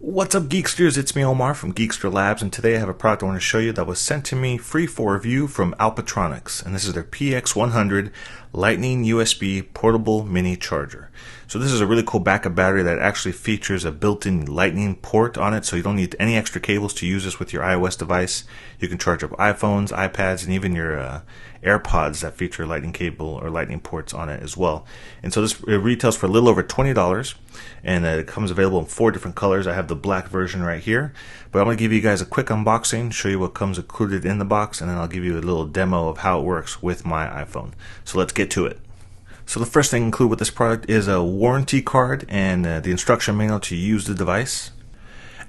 What's up, Geeksters? It's me, Omar from Geekster Labs, and today I have a product I want to show you that was sent to me free for review from Alpatronix, and this is their PX100 Lightning USB Portable Mini Charger. So this is a really cool backup battery that actually features a built-in Lightning port on it, so you don't need any extra cables to use this with your iOS device. You can charge up iPhones, iPads, and even your AirPods that feature Lightning cable or Lightning ports on it as well. And so this retails for a little over $20, and it comes available in 4 different colors. I have the black version right here, but I'm going to give you guys a quick unboxing, show you what comes included in the box, and then I'll give you a little demo of how it works with my iPhone. So let's get to it. So the first thing included with this product is a warranty card and the instruction manual to use the device.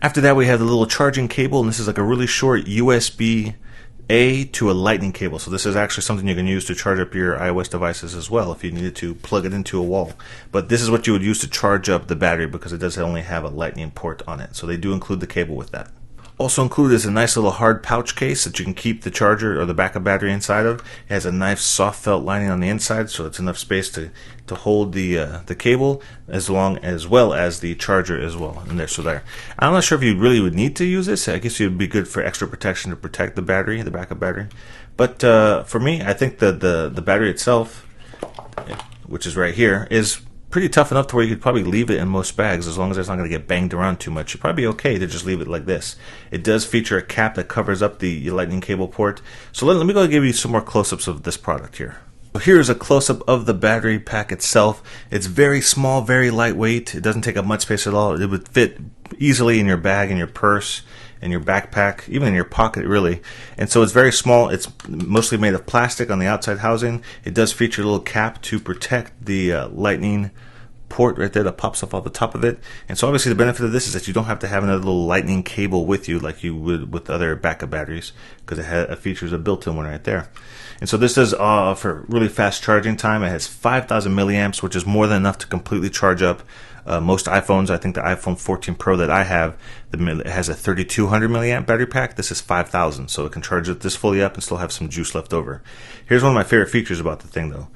After that, we have the little charging cable, and this is like a really short USB-A to a Lightning cable. So this is actually something you can use to charge up your iOS devices as well if you needed to plug it into a wall. But this is what you would use to charge up the battery because it does only have a Lightning port on it. So they do include the cable with that. Also included is a nice little hard pouch case that you can keep the charger or the backup battery inside of. It has a nice soft felt lining on the inside, so it's enough space to hold the cable as well as the charger as well in there. So there. I'm not sure if you really would need to use this. I guess it would be good for extra protection to protect the battery, the backup battery. But for me, I think the battery itself, which is right here, is pretty tough enough to where you could probably leave it in most bags as long as it's not going to get banged around too much. It'd probably be okay to just leave it like this. It does feature a cap that covers up the Lightning cable port. So let me go give you some more close-ups of this product here. So here's a close-up of the battery pack itself. It's very small, very lightweight. It doesn't take up much space at all. It would fit easily in your bag, in your purse, in your backpack, even in your pocket really. And so it's very small. It's mostly made of plastic on the outside housing. It does feature a little cap to protect the Lightning port right there that pops up off the top of it. And so obviously the benefit of this is that you don't have to have another little Lightning cable with you like you would with other backup batteries, because it features a built-in one right there. And so this does offer really fast charging time. It has 5,000 milliamps, which is more than enough to completely charge up most iPhones. I think the iPhone 14 Pro that I have, it has a 3,200 milliamp battery pack. This is 5,000, so it can charge it this fully up and still have some juice left over. Here's one of my favorite features about the thing though.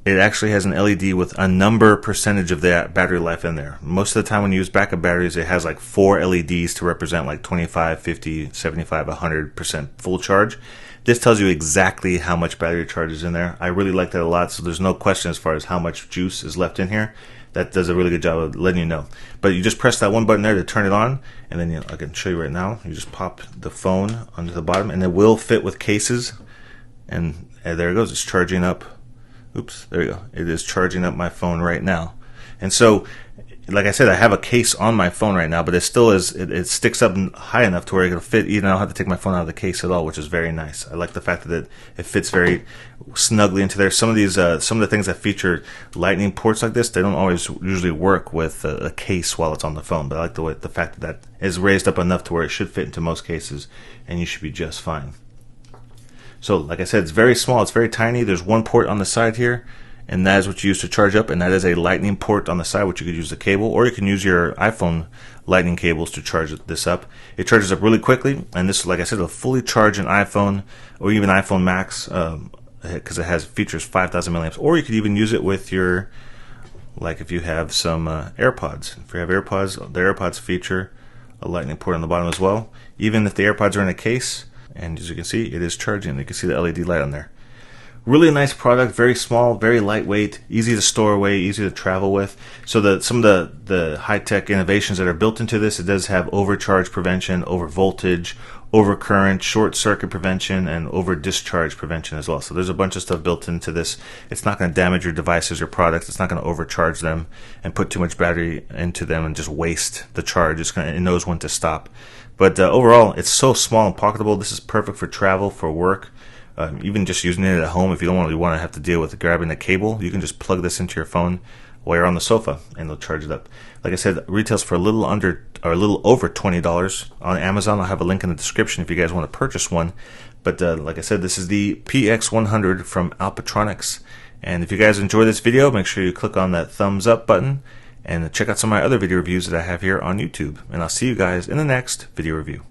It actually has an LED with a number percentage of that battery life in there. Most of the time when you use backup batteries, it has like 4 LEDs to represent like 25, 50, 75, 100% full charge. This tells you exactly how much battery charge is in there. I really like that a lot, so there's no question as far as how much juice is left in here. That does a really good job of letting you know. But you just press that one button there to turn it on, and then I can show you right now. You just pop the phone onto the bottom, and it will fit with cases. And there it goes. It's charging up. Oops, there you go. It is charging up my phone right now. And so, like I said, I have a case on my phone right now, but it still is, it sticks up high enough to where it can fit. Even I don't have to take my phone out of the case at all, which is very nice. I like the fact that it fits very snugly into there. Some of the things that feature Lightning ports like this, they don't always usually work with a case while it's on the phone. But I like the fact that is raised up enough to where it should fit into most cases, and you should be just fine. So, like I said, it's very small, it's very tiny. There's one port on the side here, and that is what you use to charge up, and that is a Lightning port on the side, which you could use the cable, or you can use your iPhone Lightning cables to charge this up. It charges up really quickly, and this, like I said, will fully charge an iPhone or even iPhone Max, because it features 5,000 milliamps. Or you could even use it with your, like if you have some AirPods. If you have AirPods, the AirPods feature a Lightning port on the bottom as well. Even if the AirPods are in a case, and as you can see, it is charging. You can see the LED light on there. Really nice product, very small, very lightweight, easy to store away, easy to travel with. So some of the high-tech innovations that are built into this, it does have overcharge prevention, over voltage, overcurrent, short circuit prevention, and over discharge prevention as well. So there's a bunch of stuff built into this. It's not going to damage your devices or products. It's not going to overcharge them and put too much battery into them and just waste the charge. It knows when to stop. But overall, it's so small and pocketable. This is perfect for travel, for work, even just using it at home. If you don't really want to have to deal with grabbing a cable, you can just plug this into your phone while you're on the sofa, and it'll charge it up. Like I said, it retails for a little over $20 on Amazon. I'll have a link in the description if you guys want to purchase one. But like I said, this is the PX100 from Alpatronix. And if you guys enjoy this video, make sure you click on that thumbs up button and check out some of my other video reviews that I have here on YouTube. And I'll see you guys in the next video review.